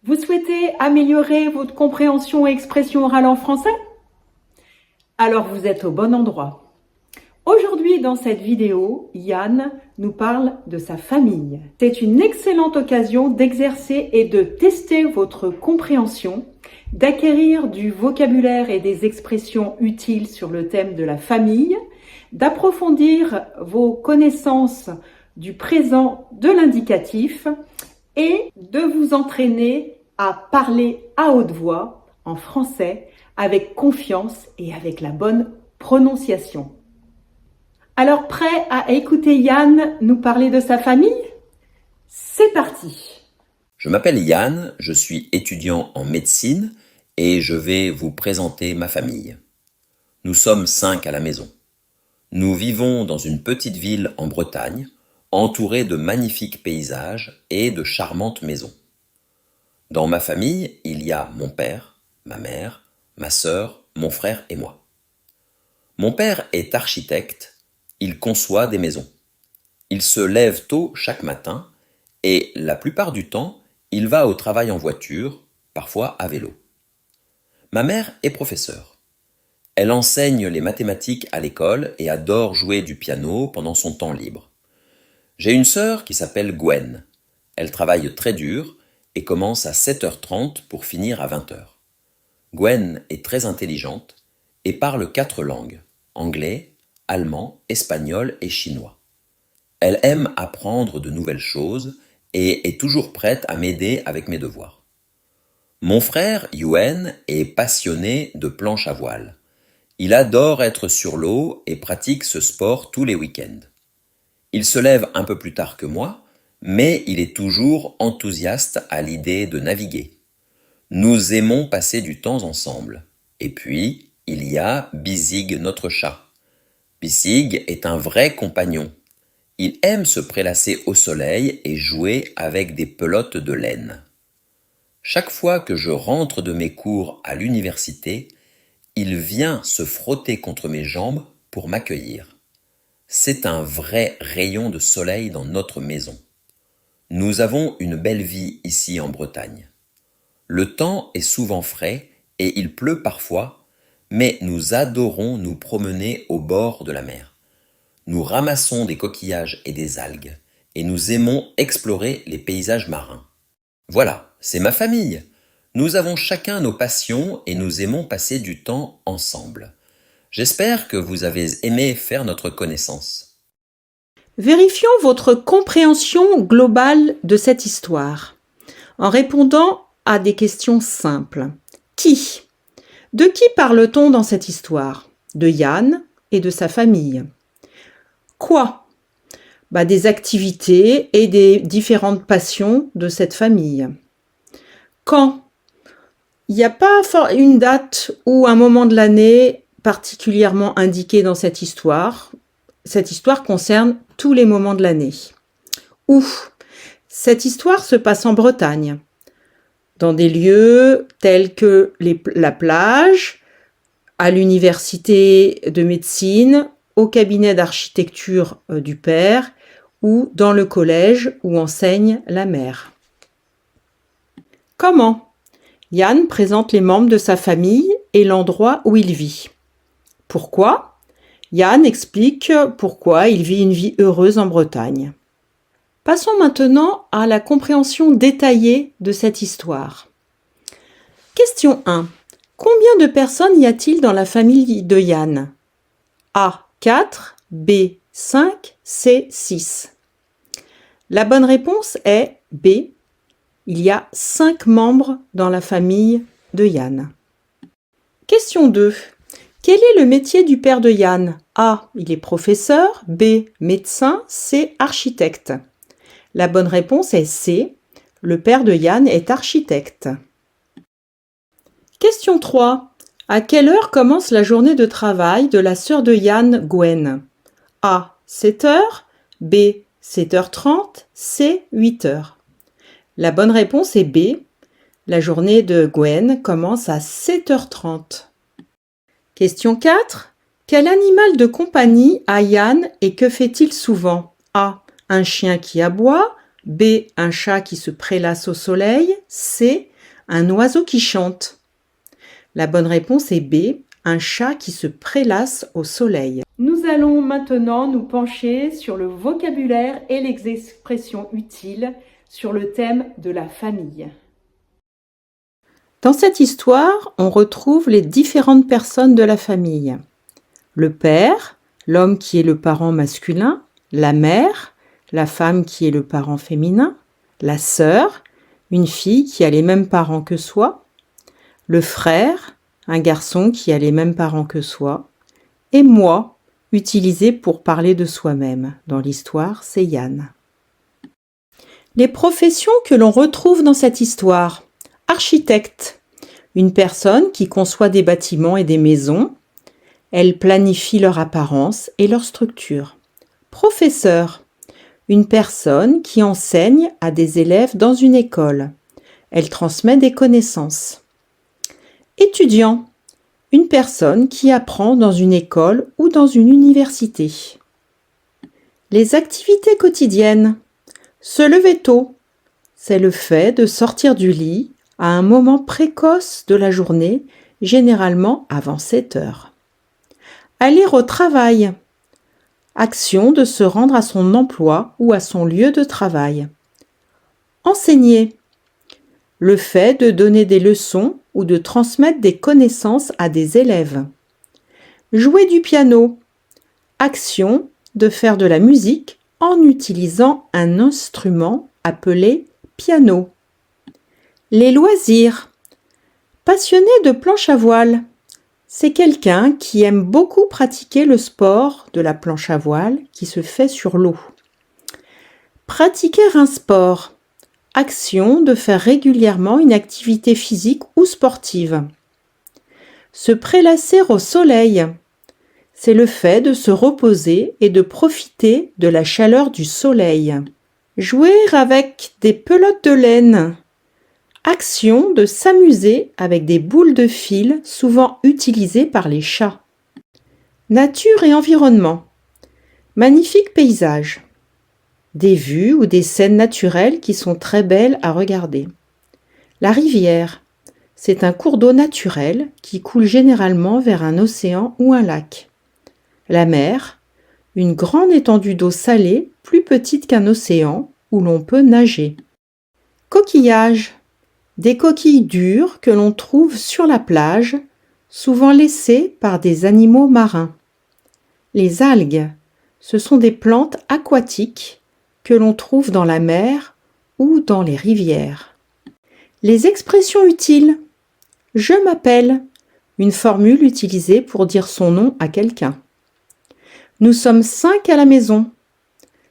Vous souhaitez améliorer votre compréhension et expression orale en français? Alors vous êtes au bon endroit. Aujourd'hui, dans cette vidéo, Yann nous parle de sa famille. C'est une excellente occasion d'exercer et de tester votre compréhension, d'acquérir du vocabulaire et des expressions utiles sur le thème de la famille, d'approfondir vos connaissances du présent de l'indicatif et de vous entraîner à parler à haute voix en français avec confiance et avec la bonne prononciation. Alors, prêt à écouter Yann nous parler de sa famille? C'est parti! Je m'appelle Yann, je suis étudiant en médecine et je vais vous présenter ma famille. Nous sommes 5 à la maison. Nous vivons dans une petite ville en Bretagne, entourée de magnifiques paysages et de charmantes maisons. Dans ma famille, il y a mon père, ma mère, ma sœur, mon frère et moi. Mon père est architecte, il conçoit des maisons. Il se lève tôt chaque matin et la plupart du temps, il va au travail en voiture, parfois à vélo. Ma mère est professeure. Elle enseigne les mathématiques à l'école et adore jouer du piano pendant son temps libre. J'ai une sœur qui s'appelle Gwen. Elle travaille très dur et commence à 7h30 pour finir à 20h. Gwen est très intelligente et parle 4 langues, anglais, allemand, espagnol et chinois. Elle aime apprendre de nouvelles choses et est toujours prête à m'aider avec mes devoirs. Mon frère, Yuen, est passionné de planche à voile. Il adore être sur l'eau et pratique ce sport tous les week-ends. Il se lève un peu plus tard que moi, mais il est toujours enthousiaste à l'idée de naviguer. Nous aimons passer du temps ensemble. Et puis, il y a Bisig, notre chat. Bisig est un vrai compagnon. Il aime se prélasser au soleil et jouer avec des pelotes de laine. Chaque fois que je rentre de mes cours à l'université, il vient se frotter contre mes jambes pour m'accueillir. C'est un vrai rayon de soleil dans notre maison. Nous avons une belle vie ici en Bretagne. Le temps est souvent frais et il pleut parfois, mais nous adorons nous promener au bord de la mer. Nous ramassons des coquillages et des algues et nous aimons explorer les paysages marins. Voilà, c'est ma famille. Nous avons chacun nos passions et nous aimons passer du temps ensemble. J'espère que vous avez aimé faire notre connaissance. Vérifions votre compréhension globale de cette histoire en répondant à des questions simples. Qui? De qui parle-t-on dans cette histoire? De Yann et de sa famille. Quoi? Des activités et des différentes passions de cette famille. Quand? Il n'y a pas une date ou un moment de l'année particulièrement indiqué dans cette histoire. Cette histoire concerne tous les moments de l'année. Où? Cette histoire se passe en Bretagne, dans des lieux tels que la plage, à l'université de médecine, au cabinet d'architecture du père ou dans le collège où enseigne la mère. Comment? Yann présente les membres de sa famille et l'endroit où il vit. Pourquoi? Yann explique pourquoi il vit une vie heureuse en Bretagne. Passons maintenant à la compréhension détaillée de cette histoire. Question 1. Combien de personnes y a-t-il dans la famille de Yann? A. 4, B. 5, C. 6. La bonne réponse est B. Il y a 5 membres dans la famille de Yann. Question 2. Quel est le métier du père de Yann? A. Il est professeur, B. Médecin, C. Architecte. La bonne réponse est C. Le père de Yann est architecte. Question 3. À quelle heure commence la journée de travail de la sœur de Yann, Gwen? A. 7h, B. 7h30, C. 8h. La bonne réponse est B. La journée de Gwen commence à 7h30. Question 4. Quel animal de compagnie a Yann et que fait-il souvent? A. Un chien qui aboie, B. Un chat qui se prélasse au soleil, C. Un oiseau qui chante. La bonne réponse est B. Un chat qui se prélasse au soleil. Nous allons maintenant nous pencher sur le vocabulaire et les expressions utiles sur le thème de la famille. Dans cette histoire, on retrouve les différentes personnes de la famille. Le père, l'homme qui est le parent masculin, la mère, la femme qui est le parent féminin, la sœur, une fille qui a les mêmes parents que soi, le frère, un garçon qui a les mêmes parents que soi, et moi, utilisé pour parler de soi-même. Dans l'histoire, c'est Yann. Les professions que l'on retrouve dans cette histoire. Architecte, une personne qui conçoit des bâtiments et des maisons. Elle planifie leur apparence et leur structure. Professeur, une personne qui enseigne à des élèves dans une école. Elle transmet des connaissances. Étudiant, une personne qui apprend dans une école ou dans une université. Les activités quotidiennes. Se lever tôt, c'est le fait de sortir du lit à un moment précoce de la journée, généralement avant 7 heures. Aller au travail. Action de se rendre à son emploi ou à son lieu de travail. Enseigner. Le fait de donner des leçons ou de transmettre des connaissances à des élèves. Jouer du piano. Action de faire de la musique en utilisant un instrument appelé piano. Les loisirs. Passionné de planche à voile. C'est quelqu'un qui aime beaucoup pratiquer le sport de la planche à voile qui se fait sur l'eau. Pratiquer un sport. Action de faire régulièrement une activité physique ou sportive. Se prélasser au soleil. C'est le fait de se reposer et de profiter de la chaleur du soleil. Jouer avec des pelotes de laine. Action de s'amuser avec des boules de fil souvent utilisées par les chats. Nature et environnement. Magnifique paysage. Des vues ou des scènes naturelles qui sont très belles à regarder. La rivière, c'est un cours d'eau naturel qui coule généralement vers un océan ou un lac. La mer, une grande étendue d'eau salée, plus petite qu'un océan, où l'on peut nager. Coquillages, des coquilles dures que l'on trouve sur la plage, souvent laissées par des animaux marins. Les algues, ce sont des plantes aquatiques que l'on trouve dans la mer ou dans les rivières. Les expressions utiles. Je m'appelle, une formule utilisée pour dire son nom à quelqu'un. Nous sommes 5 à la maison.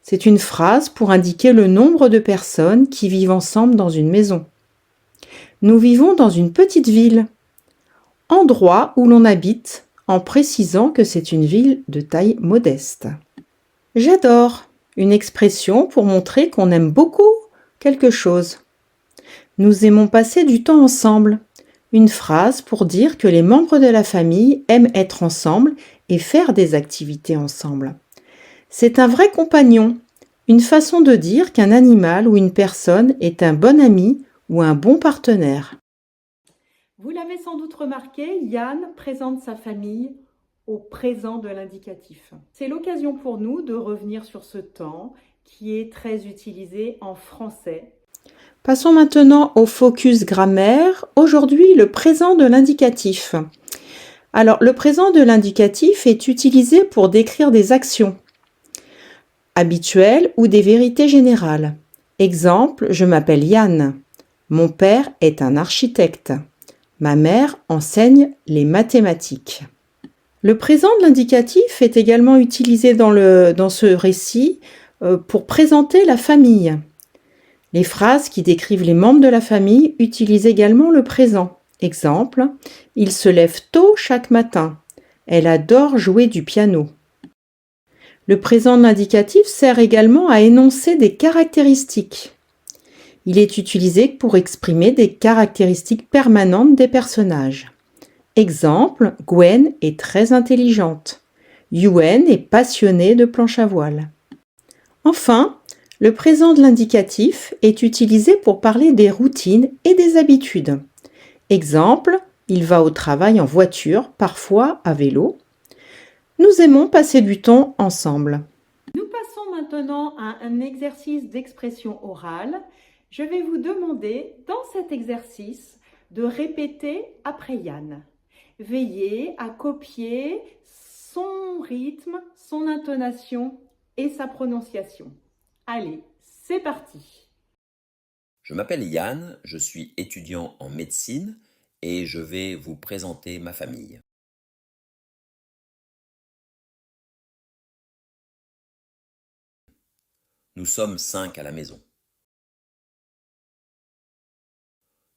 C'est une phrase pour indiquer le nombre de personnes qui vivent ensemble dans une maison. Nous vivons dans une petite ville. Endroit où l'on habite, en précisant que c'est une ville de taille modeste. J'adore, une expression pour montrer qu'on aime beaucoup quelque chose. Nous aimons passer du temps ensemble. Une phrase pour dire que les membres de la famille aiment être ensemble et faire des activités ensemble. C'est un vrai compagnon, une façon de dire qu'un animal ou une personne est un bon ami ou un bon partenaire. Vous l'avez sans doute remarqué, Yann présente sa famille au présent de l'indicatif. C'est l'occasion pour nous de revenir sur ce temps qui est très utilisé en français. Passons maintenant au focus grammaire. Aujourd'hui, le présent de l'indicatif. Alors, le présent de l'indicatif est utilisé pour décrire des actions habituelles ou des vérités générales. Exemple, je m'appelle Yann. Mon père est un architecte. Ma mère enseigne les mathématiques. Le présent de l'indicatif est également utilisé dans ce récit pour présenter la famille. Les phrases qui décrivent les membres de la famille utilisent également le présent. Exemple, il se lève tôt chaque matin. Elle adore jouer du piano. Le présent de l'indicatif sert également à énoncer des caractéristiques. Il est utilisé pour exprimer des caractéristiques permanentes des personnages. Exemple, Gwen est très intelligente. Yuen est passionné de planche à voile. Enfin, Le présent de l'indicatif est utilisé pour parler des routines et des habitudes. Exemple, il va au travail en voiture, parfois à vélo. Nous aimons passer du temps ensemble. Nous passons maintenant à un exercice d'expression orale. Je vais vous demander, dans cet exercice, de répéter après Yann. Veillez à copier son rythme, son intonation et sa prononciation. Allez, c'est parti. Je m'appelle Yann, je suis étudiant en médecine et je vais vous présenter ma famille. Nous sommes 5 à la maison.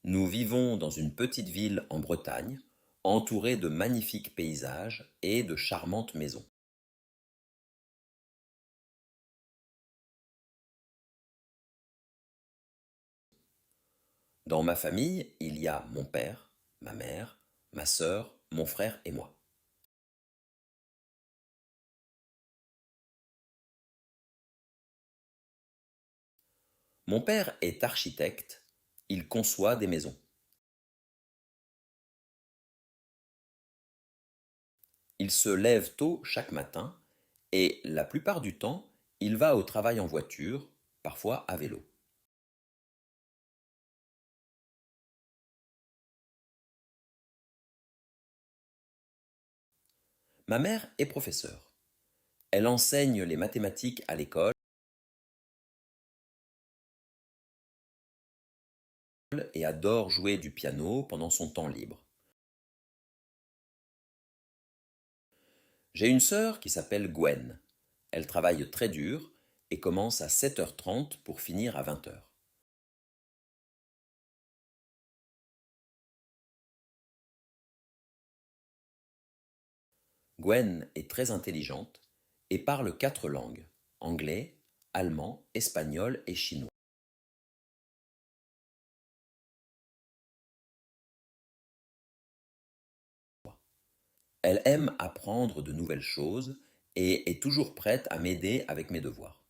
Nous vivons dans une petite ville en Bretagne, entourée de magnifiques paysages et de charmantes maisons. Dans ma famille, il y a mon père, ma mère, ma sœur, mon frère et moi. Mon père est architecte, il conçoit des maisons. Il se lève tôt chaque matin et la plupart du temps, il va au travail en voiture, parfois à vélo. Ma mère est professeure. Elle enseigne les mathématiques à l'école et adore jouer du piano pendant son temps libre. J'ai une sœur qui s'appelle Gwen. Elle travaille très dur et commence à 7h30 pour finir à 20h. Gwen est très intelligente et parle 4 langues: anglais, allemand, espagnol et chinois. Elle aime apprendre de nouvelles choses et est toujours prête à m'aider avec mes devoirs.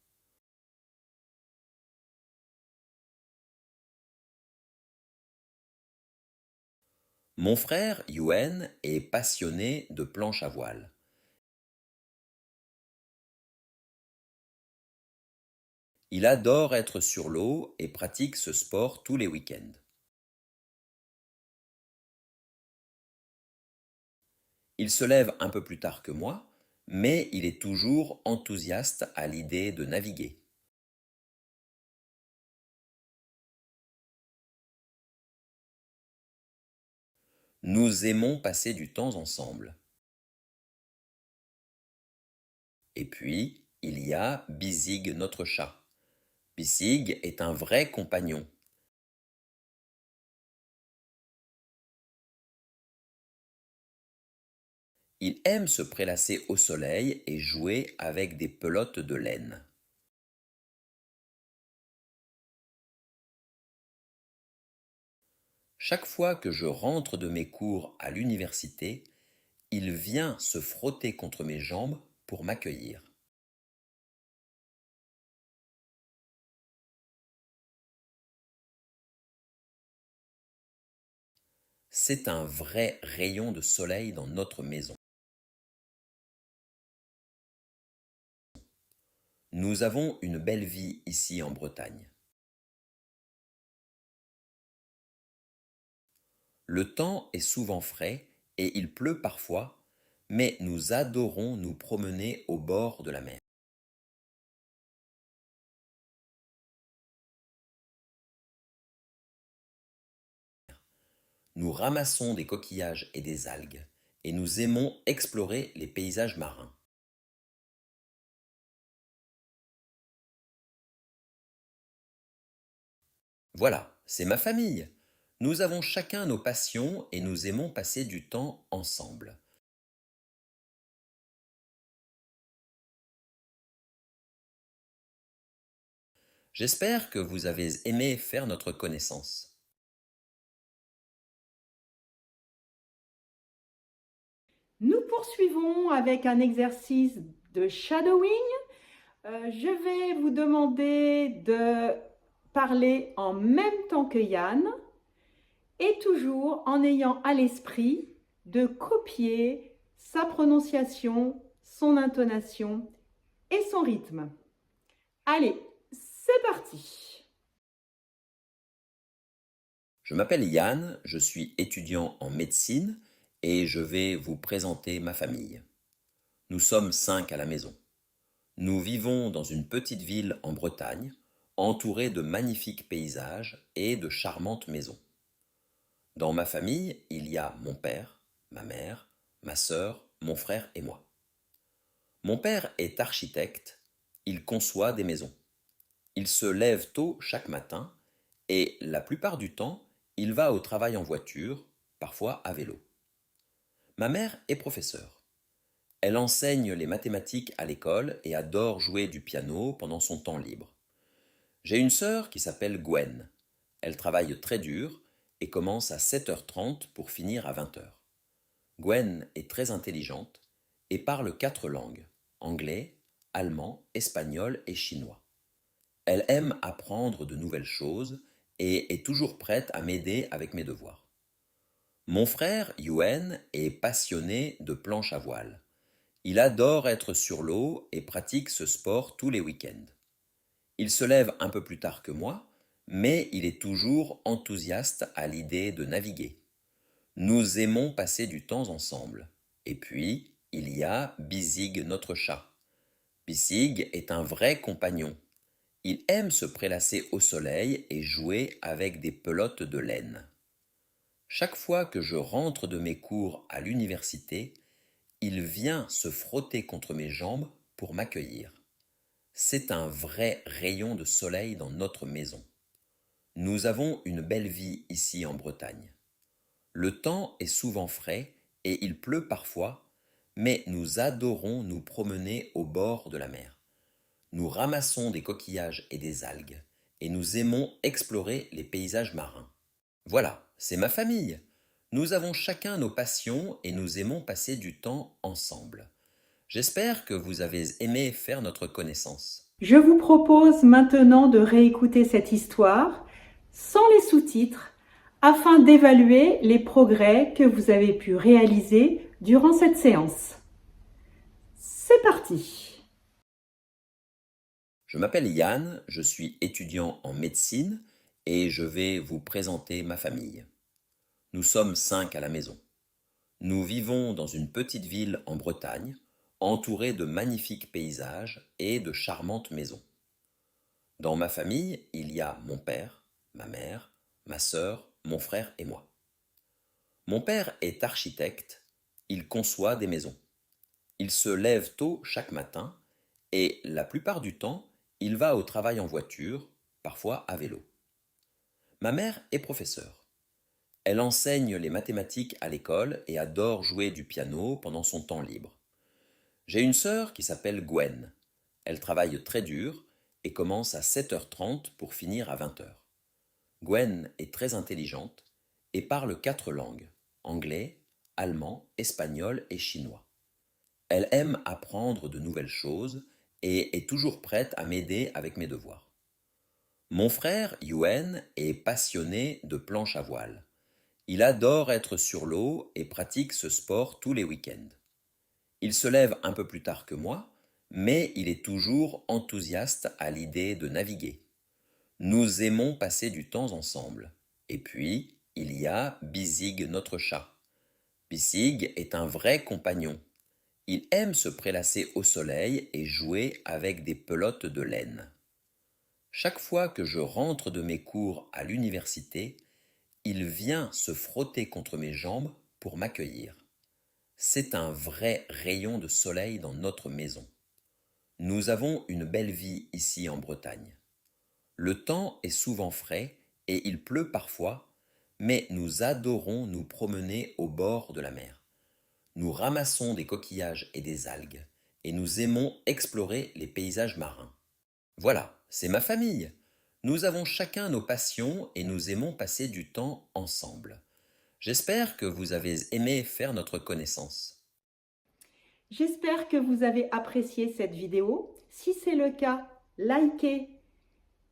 Mon frère, Yuen, est passionné de planche à voile. Il adore être sur l'eau et pratique ce sport tous les week-ends. Il se lève un peu plus tard que moi, mais il est toujours enthousiaste à l'idée de naviguer. Nous aimons passer du temps ensemble. Et puis, il y a Bisig, notre chat. Bisig est un vrai compagnon. Il aime se prélasser au soleil et jouer avec des pelotes de laine. Chaque fois que je rentre de mes cours à l'université, il vient se frotter contre mes jambes pour m'accueillir. C'est un vrai rayon de soleil dans notre maison. Nous avons une belle vie ici en Bretagne. Le temps est souvent frais et il pleut parfois, mais nous adorons nous promener au bord de la mer. Nous ramassons des coquillages et des algues, et nous aimons explorer les paysages marins. Voilà, c'est ma famille. Nous avons chacun nos passions et nous aimons passer du temps ensemble. J'espère que vous avez aimé faire notre connaissance. Nous poursuivons avec un exercice de shadowing. Je vais vous demander de parler en même temps que Yann et toujours en ayant à l'esprit de copier sa prononciation, son intonation et son rythme. Allez, c'est parti! Je m'appelle Yann, je suis étudiant en médecine et je vais vous présenter ma famille. Nous sommes 5 à la maison. Nous vivons dans une petite ville en Bretagne, entourée de magnifiques paysages et de charmantes maisons. Dans ma famille, il y a mon père, ma mère, ma sœur, mon frère et moi. Mon père est architecte, il conçoit des maisons. Il se lève tôt chaque matin et la plupart du temps, il va au travail en voiture, parfois à vélo. Ma mère est professeure. Elle enseigne les mathématiques à l'école et adore jouer du piano pendant son temps libre. J'ai une sœur qui s'appelle Gwen. Elle travaille très dur et commence à 7h30 pour finir à 20h. Gwen est très intelligente et parle 4 langues, anglais, allemand, espagnol et chinois. Elle aime apprendre de nouvelles choses et est toujours prête à m'aider avec mes devoirs. Mon frère, Yuen, est passionné de planche à voile. Il adore être sur l'eau et pratique ce sport tous les week-ends. Il se lève un peu plus tard que moi, mais il est toujours enthousiaste à l'idée de naviguer. Nous aimons passer du temps ensemble. Et puis, il y a Bisig, notre chat. Bisig est un vrai compagnon. Il aime se prélasser au soleil et jouer avec des pelotes de laine. Chaque fois que je rentre de mes cours à l'université, il vient se frotter contre mes jambes pour m'accueillir. C'est un vrai rayon de soleil dans notre maison. Nous avons une belle vie ici en Bretagne. Le temps est souvent frais et il pleut parfois, mais nous adorons nous promener au bord de la mer. Nous ramassons des coquillages et des algues, et nous aimons explorer les paysages marins. Voilà, c'est ma famille. Nous avons chacun nos passions et nous aimons passer du temps ensemble. J'espère que vous avez aimé faire notre connaissance. Je vous propose maintenant de réécouter cette histoire sans les sous-titres afin d'évaluer les progrès que vous avez pu réaliser durant cette séance. C'est parti! Je m'appelle Yann, je suis étudiant en médecine et je vais vous présenter ma famille. Nous sommes 5 à la maison. Nous vivons dans une petite ville en Bretagne, entourée de magnifiques paysages et de charmantes maisons. Dans ma famille, il y a mon père, ma mère, ma sœur, mon frère et moi. Mon père est architecte, il conçoit des maisons. Il se lève tôt chaque matin et la plupart du temps, il va au travail en voiture, parfois à vélo. Ma mère est professeure. Elle enseigne les mathématiques à l'école et adore jouer du piano pendant son temps libre. J'ai une sœur qui s'appelle Gwen. Elle travaille très dur et commence à 7h30 pour finir à 20h. Gwen est très intelligente et parle 4 langues, anglais, allemand, espagnol et chinois. Elle aime apprendre de nouvelles choses et est toujours prête à m'aider avec mes devoirs. Mon frère, Yuen, est passionné de planche à voile. Il adore être sur l'eau et pratique ce sport tous les week-ends. Il se lève un peu plus tard que moi, mais il est toujours enthousiaste à l'idée de naviguer. Nous aimons passer du temps ensemble. Et puis, il y a Bisig, notre chat. Bisig est un vrai compagnon. Il aime se prélasser au soleil et jouer avec des pelotes de laine. Chaque fois que je rentre de mes cours à l'université, il vient se frotter contre mes jambes pour m'accueillir. C'est un vrai rayon de soleil dans notre maison. Nous avons une belle vie ici en Bretagne. Le temps est souvent frais et il pleut parfois, mais nous adorons nous promener au bord de la mer. Nous ramassons des coquillages et des algues, et nous aimons explorer les paysages marins. Voilà, c'est ma famille. Nous avons chacun nos passions et nous aimons passer du temps ensemble. J'espère que vous avez aimé faire notre connaissance. J'espère que vous avez apprécié cette vidéo. Si c'est le cas, likez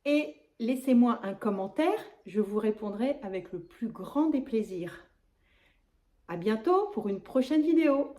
et laissez-moi un commentaire, je vous répondrai avec le plus grand des plaisirs. À bientôt pour une prochaine vidéo.